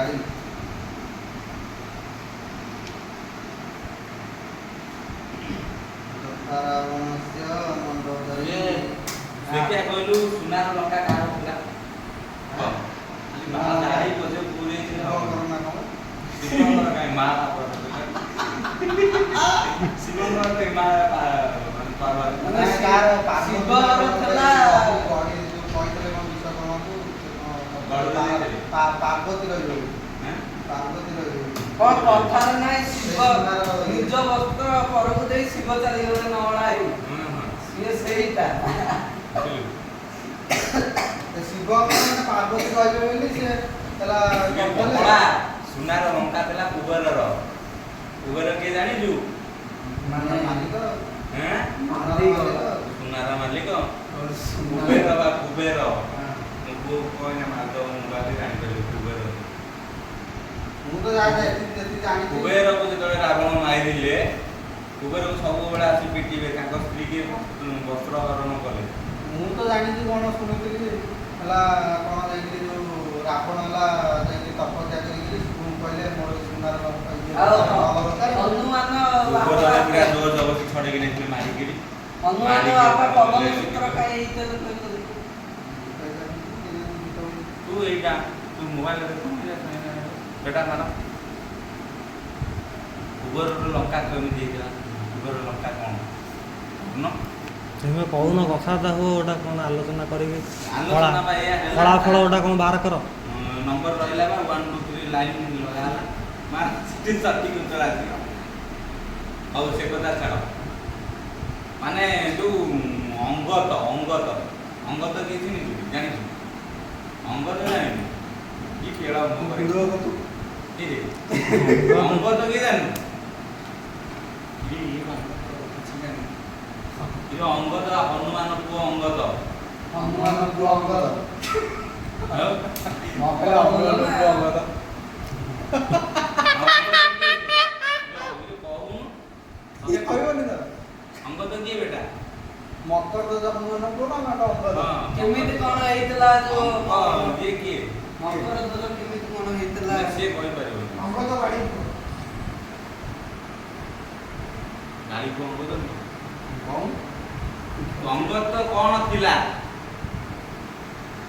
ଗାଡ଼ି ରାବଣସ୍ୟ ମଣ୍ଡୋଦରୀ ଦେଖିଆ କହିଲୁ ସୁନାର ଲଙ୍କା କାହାର ଥିଲା? ମା ଗାଈ ପଛେ ପୁରେଇଛି ନା କରନା କଣ ଶିବଙ୍କର କାଇଁ ମା ଶିବଙ୍କର ତ ମା ମାନେ କାର ଶିବଙ୍କର ଥିଲା ବଡି ଯୋଉ କହିଥିଲେ କଣ ବିଶ୍ୱକର୍ମାକୁ ପାର୍ବତୀ ରହିବ ପାର୍ବତୀ ରହିବ କଣ କଥାରେ ନାହିଁ ଶିବ ନିଜ ବସ୍ତ୍ର ପରକୁ ଦେଇ ଶିବ ଚାଲିଗଲେ ନଅଳା ହେଇ ସିଏ ସେଇଟା ଶିବ ମାନେ ପାର୍ବତୀ ରହିବେ ବୋଲି ସେ ହେଲା ସୁନାର ଲଙ୍କା ଥିଲା କୁବେରର। କୁବେର କିଏ ଜାଣିଛୁ? ମାନେ ମାଲିକ ସୁନାର ମାଲିକ କୁବେର ବା କୁବେର ମୁଁ କହିନା ମାଧବ ମୁବାଲି ଜାଣିପାରିଲି କୁବେର। ମୁଁ ତ ଜାଣିଛି କୁବେରକୁ ଯେତେବେଳେ ରାବଣ ମାରିଲେ କୁବେରକୁ ସବୁବେଳେ ଆସି ପିଟିବେ ତାଙ୍କ ସ୍ତ୍ରୀକି ବସ୍ତ୍ର ହରଣ କଲେ। ମୁଁ ତ ଜାଣିଛି କଣ ଶୁଣିଥିଲି ହେଲା କଣ ଯାଇକି ଯୋଉ ରାବଣ ହେଲା ଯାଇକି ତପସ୍ୟା କରିକି ଶିବଙ୍କୁ କହିଲେ ମୋର ସୁନାର ହନୁମାନ ଜୋର ଜବରଦସ୍ତି ଛଡେଇକି ନେଇଥିଲେ ମାରିକିରି। ହନୁମାନ ବାପା ପବନ ସୂତ୍ର କାଇଁ ହେଇଥିଲେ ତୁ ଏଇଟା ତୁ ମୋବାଇଲ ବେଟା ମାର କୁବେରର ଲଙ୍କା କେମିତି ହେଇଥିଲା? କୁବେରର ଲଙ୍କା କଣ ତୁମେ କହୁନ କଥାବାର୍ତ୍ତା ହୁଅ ଓଟା କ'ଣ ଆଲୋଚନା କରିକି ଆଲୋଚନା ବା ଏଇଆ ଫଳା ଫଳ ଓଟା କ'ଣ ବାହାର କର। ନମ୍ବର ରହିଲା ବା 1 2 3 ଲାଇନ୍ ଲଗା ହେଲା ମାର ସିଟି ସଠିକ ଉତ୍ତର ଆସିବ। ହଉ ସେ କଥା ଛାଡ଼। ମାନେ ଯୋଉ ଅଙ୍ଗତ କିଏ ଚିହ୍ନିଛୁ ଜାଣିଛୁ? ଅଙ୍ଗତ ଜାଣିଛୁ କି ଖେଳ ଅଙ୍ଗତ କିଏ ଜାଣିଛୁ? ଅଙ୍ଗଦ ହନୁମାନ ପୁଅ ଅଙ୍ଗଦ ହନୁମାନ ପୁଅ ଅଙ୍ଗଦ କହିବନି ତ ଅଙ୍ଗଦ କିଏ ବେଟା? ମକର ହନୁମାନ ପୁଅ ନା ଅଙ୍ଗଦ କେମିତି କଣ ହେଇଥିଲା ଯୋଉ ଇଏ କିଏ ମକର ଧ୍ୱଜ କେମିତି କଣ ହେଇଥିଲା ସିଏ କହିପାରିବନି। ଅଙ୍ଗଦ ଗାଡ଼ି ପୁଅ ଅଙ୍ଗଦ କଣ ଅଙ୍ଗଦ କଣ ଥିଲା?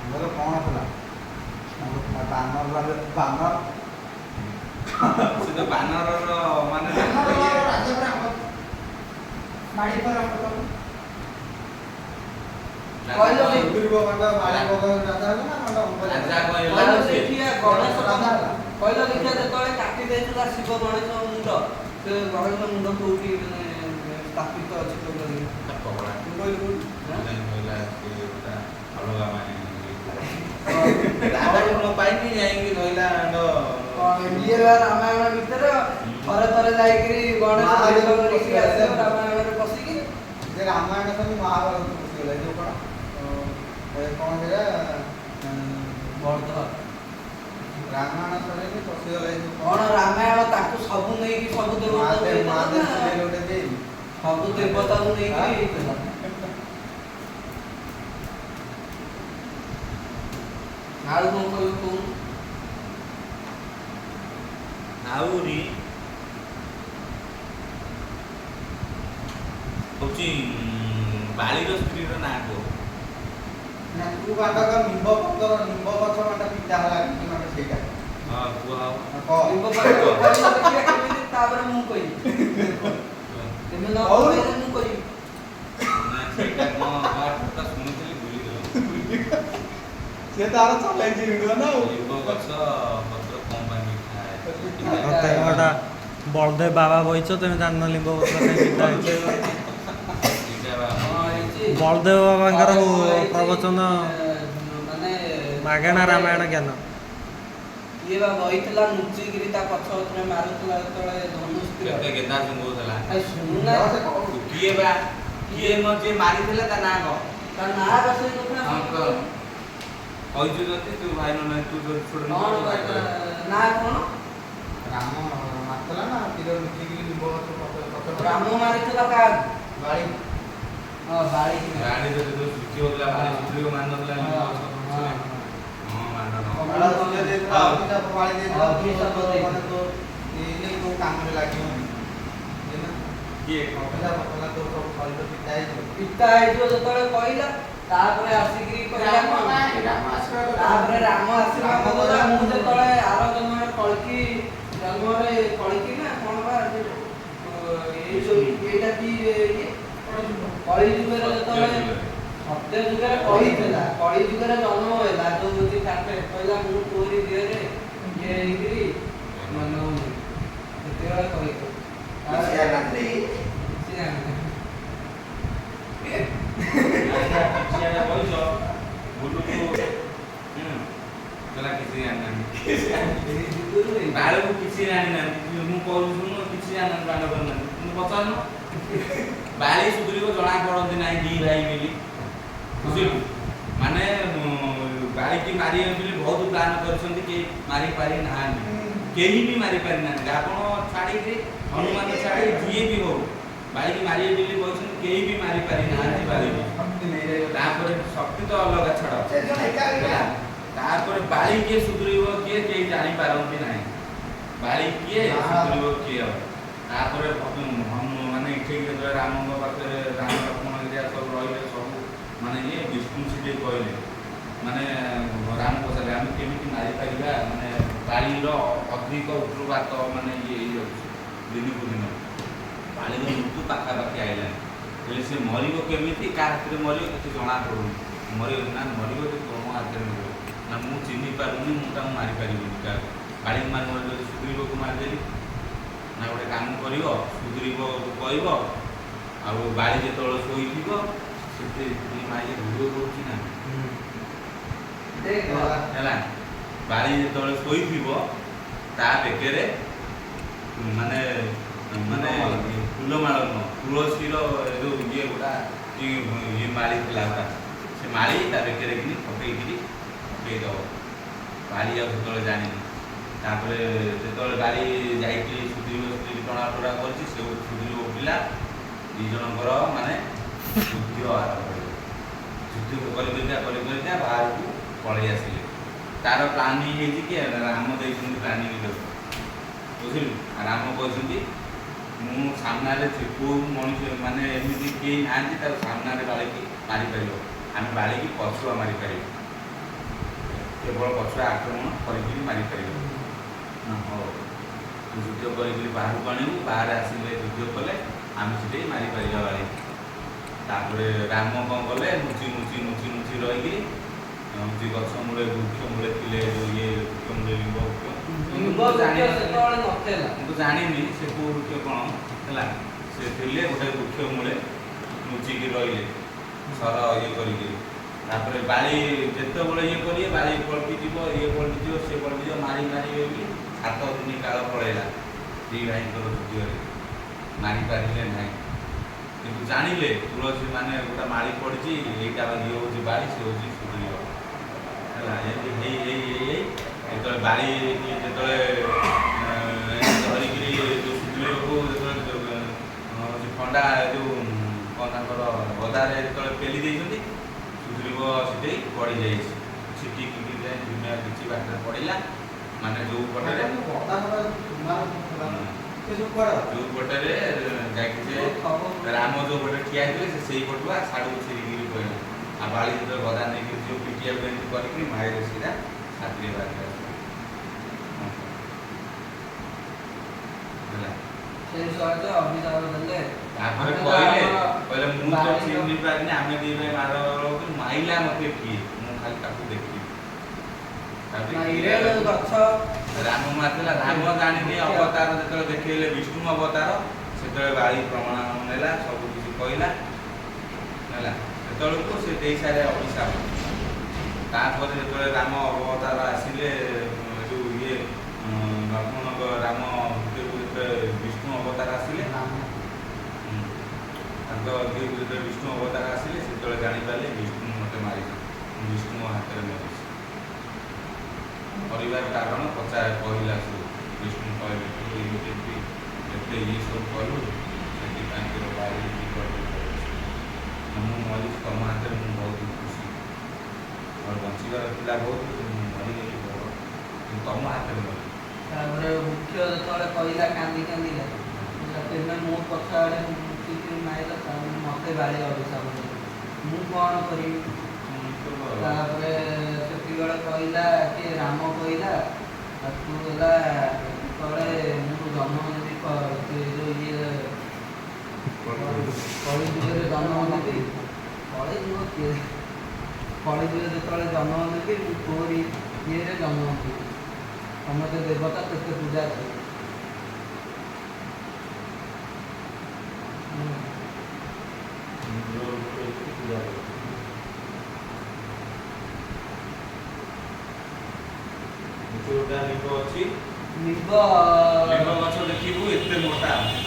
ଅଙ୍ଗଦ କଣ ଥିଲା? ବାନର ସେ ତ ବାନରର ମାନେ କହିଲ ଦେଖିଆ ଯେତେବେଳେ କାଟି ଦେଇଥିଲା ଶିବ ଗଣେଶ ମୁଣ୍ଡ ସେ ଗଣେଶ ମୁଣ୍ଡ କୋଉଠି ମାନେ ସ୍ଥାପିତ ଅଛି ପାଇନି ଯାଇକି ରହିଲା ରାମାୟଣ ଭିତରେ ଥରେ ଥରେ ଯାଇକିରି ଗଣେଶ ରାମାୟଣରେ ପଶିକି ରାମାୟଣ ସବୁ ମହାଭାରତ ପଶିଗଲା ଯୋଉ କଣ ସେଇଟା ରାମାୟଣ ସରିକି ପଶିଗଲା କଣ ରାମାୟଣ ତାକୁ ସବୁ ନେଇକି ସବୁ ସବୁ ଦେବତାକୁ ନେଇକି ହେଇଥିଲା। ଆଉ କଣ କହିବୁ କହୁନୁ? ଆହୁରି ହଉଛି ବାଳିର ସ୍ତ୍ରୀର ନାଁ କୁହ। ତୁ ବାଟକ ନିମ୍ବ ଗଛ ମାନେ ପିତା ହେଲା କି ମାନେ ସେଇଟା ହଁ କୁହ କେମିତି ତାପରେ ମୁଁ କହିବି କେମିତି ନ କହିଲେ ମୁଁ କହିବି ସେଇଟା କଣ କଥା ଶୁଣିଥିଲି ଭୁଲିଗଲ। ସେ ତାର ଚଲେଇଛି ଭିଡିଓ ନା ନିମ୍ବ ଗଛ ପତ୍ର କଣ ପାଇଁ ମିଠା ଗୋଟା ବଳଦେବ ବାବା ବଇଛ ତମେ ଜାଣିନ ଲିମ୍ବ ଗଛ ବଳଦେବ ବାବାଙ୍କର ପ୍ରବଚନ ମାନେ ମାଗଣା ରାମାୟଣ ଜ୍ଞାନ। ଇଏ ବା ବଇଥିଲା ଲୁଚିକିରି ତା ପଛ ଉପରେ ମାରୁଥିଲା ଯେତେବେଳେ ଧନୁଷ ଗେନ୍ଦା ଶୁଙ୍ଗୁଥିଲା। ଶୁଣୁନା କିଏ ବା କିଏ ଯିଏ ମାରିଥିଲା ତା ନାଁ କଣ? ତା ନାଁ ବସେଇ କଥା କହିଛୁ ଯଦି ତୁ ଭାଇ ନହେଲେ ତୁ ଛୋଟ ନା କଣ ରାମ ମାରିଥିଲା ନା ତୀର ଲୁଚିକି ନିମ୍ବ ଗଛ ରାମ ମାରିଥିଲା କାହାକୁ? ବାଳି ହଁ ବାଳି ଗାଡ଼ି ଯଦି ସୃଷ୍ଟି ହଉଥିଲା ବାଳି ସୃଷ୍ଟି ମାନ ନଥିଲା ହଁ ମାନ ବାଳ ସିଏ ଦେଇଥିଲା ହଁ। ଅଭିଶାପ ପାଳି ଦେଇଥିଲା ଅଭିଶାପ ଦେଇଥିଲା। ମାନେ ତୋ ଇଏ କୋଉ କାମରେ ଲାଗିବନି କିଏ ଅଭିଶାପ କଲା ତୋ ସବୁ ଶରୀର ପିତା ହେଇଯିବ ପିତା ହେଇଯିବ ଯେତେବେଳେ କହିଲା ତାପରେ ଆସିକିରି କହିଲା ତାପରେ ରାମ ଆଶୀର୍ବାଦ କଲା ମୁଁ ଯେତେବେଳେ ଆର ଜନ୍ମରେ କଳକି ଜନ୍ମରେ କଳକି ନା କଣ ବା ଏଇ ଯୋଉ ଏଇଟା କି ଇଏ କଳି ଯୁଗରେ ଯେତେବେଳେ ସତ୍ୟ ଯୁଗରେ କହିଥିଲା କଳି ଯୁଗରେ ଜନ୍ମ ହେଲା ଯୋଉ ହଉଛି କାଟେ କହିଲା ମୁଁ ତୋରି ଦେହରେ ଇଏ ହେଇକିରି ମାନେ ସେତେବେଳେ କହିଥିଲା ବାଳକୁ କିଛି ଜାଣିନାହାନ୍ତି ମୁଁ କହୁଛି ଶୁଣୁ କିଛି ଜାଣିନାହାନ୍ତି ବାଳ କରିନାହାନ୍ତି ମୁଁ ପଚାରୁନ ବାଳି ସୁଧୁରିବ ଜଣା ପଡନ୍ତି ନାହିଁ ଦି ଭାଇ ବୋଲି ବୁଝିଲୁ ମାନେ ବାଳିକି ମାରିବେ ବୋଲି ବହୁତ ପ୍ଲାନ୍ କରିଛନ୍ତି କେହି ମାରି ପାରି ନାହାନ୍ତି କେହି ବି ମାରି ପାରି ନାହାନ୍ତି ଆପଣ ଛାଡ଼ିକି ହନୁମାନ ଛାଡ଼ି ଯିଏ ବି ହଉ ବାଳିକି ମାରିବେ ବୋଲି କହିଛନ୍ତି କେହି ବି ମାରି ପାରି ନାହାନ୍ତି ବାଳିକି ତାପରେ ଶକ୍ତି ତ ଅଲଗା ଛାଡ଼ ତାପରେ ବାଳି କିଏ ସୁଧୁରିବ କିଏ କେହି ଜାଣିପାରନ୍ତି ନାହିଁ ବାଳି କିଏ ସୁଧୁରିବ କିଏ ଆଉ ତାପରେ ମାନେ ଠିକ ଯେତେବେଳେ ରାମଙ୍କ ପାଖରେ ରାମ ଲକ୍ଷ୍ମଣ ହେରିକା ସବୁ ରହିଲେ ସବୁ ମାନେ ଇଏ ବିଷ୍ଣୁ ସେଠି କହିଲେ ମାନେ ରାମ ପଚାରିଲେ ଆମେ କେମିତି ମାରିପାରିବା ମାନେ ବାଳିର ଅଧିକ ଉଗ୍ରବାତ ମାନେ ଇଏ ହେଇଯାଉଛି ଦିନକୁ ଦିନ ବାଳିର ମୃତ୍ୟୁ ପାଖାପାଖି ଆଇଲାଣି ହେଲେ ସେ ମରିବ କେମିତି କାହା ହାତରେ ମରିବ କିଛି ଜଣା ପଡ଼ୁନି ମରିବ ନା ମରିବ ଯେ ମୋ ହାତରେ ମରିବ ନା ମୁଁ ଚିହ୍ନି ପାରୁନି ମୁଁ ତାଙ୍କୁ ମାରିପାରିବିନି କାହାକୁ ବାଳିକୁ ମାରି ଯଦି ସୁଗ୍ରୀବକୁ ମାରିଦେଲି ନା ଗୋଟେ କାମ କରିବ ସୁଗ୍ରୀବକୁ କହିବ ଆଉ ବାଳି ଯେତେବେଳେ ଶୋଇଥିବ ସେତେ ମାରିକି ଭିଡ଼ିଓ କରୁଛି ନା ହେଲା ବାଳି ଯେତେବେଳେ ଶୋଇଥିବ ତା ବେକରେ ମାନେ ମାନେ ଫୁଲମାଳ ନୁହଁ ତୁଳସୀର ଯେଉଁ ଇଏ ଗୋଟା ଇଏ ମାଳି ଥିଲା ଗୋଟା ସେ ମାଳି ତା ବେକରେ କିନି ପକେଇକିରି ପକେଇଦେବ ବାଳି ଆଉ ସେତେବେଳେ ଜାଣିନି ତାପରେ ଯେତେବେଳେ ବାଳି ଯାଇକି ସୁଗ୍ରୀବ ସ୍ତ୍ରୀ ଟଣାଟଣା କରିଛି ସେ ସୁଗ୍ରୀବ ପିଲା ଦୁଇ ଜଣଙ୍କର ମାନେ ଯୁଦ୍ଧ ଆରମ୍ଭ କରିବ ଯୁଦ୍ଧ କରିକା ବାହାରକୁ ପଳେଇ ଆସିଲେ ତାର ପ୍ଲାନିଂ ହେଇଛି କି ରାମ ଦେଇଛନ୍ତି ପ୍ଲାନିଂ ବୁଝିଲୁ ରାମ କହିଛନ୍ତି ମୁଁ ସାମ୍ନାରେ କେଉଁ ମଣିଷ ମାନେ ଏମିତି କେହି ନାହାନ୍ତି ତାକୁ ସାମ୍ନାରେ ବାଳିକି ମାରିପାରିବ ଆମେ ବାଳିକି ପଛୁଆ ମାରିପାରିବୁ କେବଳ ପଛୁଆ ଆକ୍ରମଣ କରିକି ମାରିପାରିବୁ ହଉ ଯୁଦ୍ଧ କରିକି ବାହାରକୁ ଆଣିବୁ ବାହାରେ ଆସିଲେ ଯୁଦ୍ଧ କଲେ ଆମେ ସେଠି ମାରିପାରିବା ବାଳି ତାପରେ ରାମ କ'ଣ କଲେ ଲୁଚି ରହିକି ହଉଛି ଗଛ ମୂଳେ ବୃକ୍ଷ ମୂଳେ ଥିଲେ ଯେଉଁ ଇଏ ବୃକ୍ଷ ମୂଳେ ଲିମ୍ବ ମୁଁ ଜାଣିନି ସେ କେଉଁ ବୃକ୍ଷ କ'ଣ ହେଲା ସେ ଥିଲେ ଗୋଟେ ବୃକ୍ଷ ମୂଳେ ଲୁଚିକି ରହିଲେ ସର ଇଏ କରିକି ତାପରେ ବାଳି ଯେତେବେଳେ ଇଏ କରିବେ ବାଳି ପଲଟିଯିବ ଇଏ ପଲଟିଯିବ ସେ ପଲଟିଯିବ ମାରି ବୋଲି 7 ଦିନ କାଳ ପଳେଇଲା ଦୁଇ ଭାଇଙ୍କର ଯୁଦ୍ଧରେ ମାରିପାରିଲେ ନାହିଁ କିନ୍ତୁ ଜାଣିଲେ ତୁଳସୀ ମାନେ ଗୋଟେ ମାଳି ପଡ଼ିଛି ଏଇଟା ଇଏ ହେଉଛି ବାଳି ସେ ହେଉଛି ସୁଗ୍ରୀବ ହେଲା ଏମିତି ହେଇ ଯେତେବେଳେ ବାଳି ଯେତେବେଳେ ଧରିକିରି ଯେଉଁ ସୁଗ୍ରୀବକୁ ଯେତେବେଳେ ଖଣ୍ଡା ଯେଉଁ କ'ଣ ତାଙ୍କର ଗଦାରେ ଯେତେବେଳେ ପେଲି ଦେଇଛନ୍ତି ସୁଗ୍ରୀବ ସେଠି ପଡ଼ିଯାଇଛି ଛିଟିକି ଯାଇ ଦୁନିଆ କିଛି ବାଟରେ ପଡ଼ିଲା ମାନେ ଯେଉଁ ପଟରେ ଯେଉଁ ପଟରେ ଯାଇକି ସେ ରାମ ଯେଉଁ ପଟେ ଠିଆ ହେଇଥିଲେ ସେ ସେଇ ପଟୁଆ ସାଡ଼କୁ ଛିଡ଼ିକିରି ପଡ଼ିଲା ଆଉ ବାଳି ଯେତେବେଳେ ଗଦା ନେଇକି ଯେଉଁ ପିଟିଆକୁ ଏମିତି କରିକି ମାଇରେ ସିଧା ଛାତିରେ ବାହାରି ଆସିଲା ତାପରେ କହିଲେ ମୁଁ ତ ଚିହ୍ନି ପାରିନି ଆମେ ଦୁଇ ଭାଇ ମାର ମାଇଲା ମତେ କିଏ ମୁଁ ଖାଲି ତାକୁ ଦେଖିବି ରାମ ମାରିଥିଲା ରାମ ଜାଣିନି ଅବତାର ଯେତେବେଳେ ଦେଖେଇଲେ ବିଷ୍ଣୁ ଅବତାର ସେତେବେଳେ ବାଳି ପ୍ରମାଣ ନେଲା ସବୁ କିଛି କହିଲା ହେଲା ସେତେବେଳକୁ ସେ ଦେଇ ସାରେ ଅଭିଶାପ ତାପରେ ଯେତେବେଳେ ରାମ ଅବତାର ଆସିଲେ ଯେଉଁ ଇଏ ଲକ୍ଷ୍ମଣଙ୍କ ରାମ ଯେତେବେଳେ ବିଷ୍ଣୁ ଅବତାର ଆସିଲେ ତାଙ୍କ ଯେତେବେଳେ ବିଷ୍ଣୁ ଅବତାର ଆସିଲେ ସେତେବେଳେ ଜାଣିପାରିଲେ ବିଷ୍ଣୁ ମୋତେ ମାରିଛି ବିଷ୍ଣୁ ହାତରେ ମରିଛି ପରିବାର କାରଣ କହିଲା ସବୁ ବିଷ୍ଣୁ କହିଲେ ଏତେ ଇଏ ସବୁ କଲୁ ସେଥିପାଇଁ ତୋର ବାଳି ମୁଁ ମରିଛି ତମ ହାତରେ ମୁଁ ବହୁତ ଖୁସି ମୋର ବଞ୍ଚିବାର ଥିଲା ବହୁତ ମୁଁ ମରିଗଲି ତମ ହାତରେ ନୁହେଁ। ତାପରେ ମୁଖ୍ୟ ଯେତେବେଳେ କହିଲା କାନ୍ଦିଲା ତେମେ ମୋ କଥା ଆଡ଼େ ମୁଖିକି ମାଇଲା ତାପରେ ମୋତେ ବାଡ଼ି ଅଭିଶାପ ଦେଲା। ମୁଁ କ'ଣ କରିବି? ତାପରେ ସେତିକିବେଳେ କହିଲା କି ରାମ କହିଲା ତୁ ହେଲା ଯେତେବେଳେ ମୁଁ ଜନ୍ମ ନେବି ଯେଉଁ ଇଏ କଳିଯୁଗରେ ଜନ୍ମ ନେବି କଳିଯୁଗରେ ଯେତେବେଳେ ଜନ୍ମ ନେବି ମୁଁ ତୋରି ଇଏରେ ଜନ୍ମ ନେବି ସମସ୍ତେ ଦେବତା କେତେ ପୂଜା କରିବେ। ଯୋଉଟା ଲିମ୍ବ ଅଛି ଲିମ୍ବ ଗଛ ଦେଖିବୁ ଏତେ ମୋଟା ନୁହେଁ,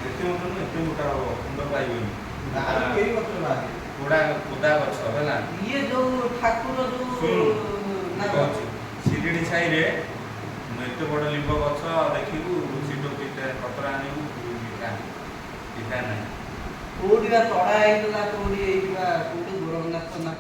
ଏତେ ମୋଟା ହବ ମୁଣ୍ଡ ପାଇବନି। କେହି ଗଛ ବାହାରେ କୋଦା ଗଛ ହେଲା। ଇଏ ଯୋଉ ଠାକୁର ଯୋଉ ଅଛି ଶିରିଡି ସାହିରେ ଏତେ ବଡ଼ ଲିମ୍ବ ଗଛ ଦେଖିବୁ, ସିଟୁ ପତ୍ର ଆଣିବୁ ପିତା ନାହିଁ। କୋଉଠି ତଡ଼ା ହେଇଥିଲା, କୋଉଠି ହେଇଥିବା, କୋଉଠି ଗୋରଖନାଥ ନା